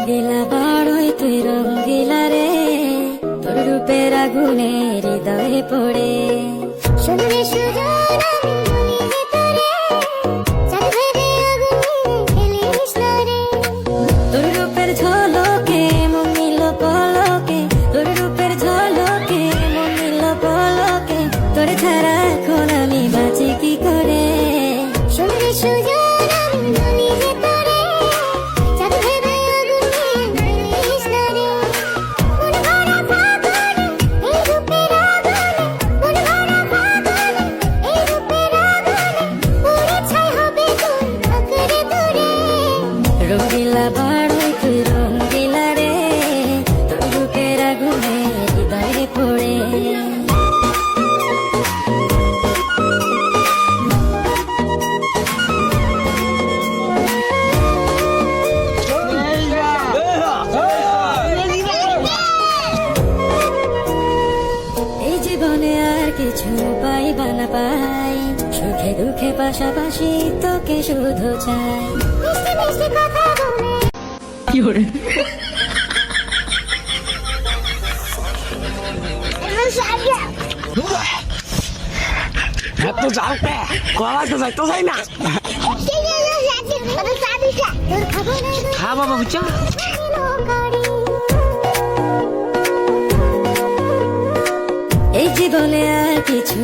রঙ্গিলা বড়ই তুই রঙ্গিলা রে, তোর রূপের আগুনে হৃদয়ে পড়ে। শুনলে সুজন আমি বলি যে তোরে, চাঁদ ভেবে আগুনে খেলিস না রে। তোর রূপের ঝলকে মন নিল পলকে, তোর রূপের ঝলকে মন নিল পলকে, তোর ছাড়া এখন আমি বাঁচি কি করে। শুনলে সুজন আমি বলি যে তোরে, চাঁদ ভেবে আগুনে খেলিস না রে। মন ভরা ফাগুনে এই রূপের আগুনে, মন ভরা ফাগুনে এই রূপের আগুনে, পুড়ে ছাই হবে তোর আঁকড়ে ধরে। রঙ্গিলা বড়ই তুই রঙ্গিলা রে, তোর রূপের আগুনে হৃদয়ে পড়ে। এই জীবনে আর কিছু পাইবা না পাই, সুখে দুঃখে পাশাপাশি তোকে শুধু চাই। মিষ্টি মিষ্টি কথা বলে এত জালতে কলা তো যাইতো যাই না। খা বাবা বুঝছো, এই জীবনে আর কিছু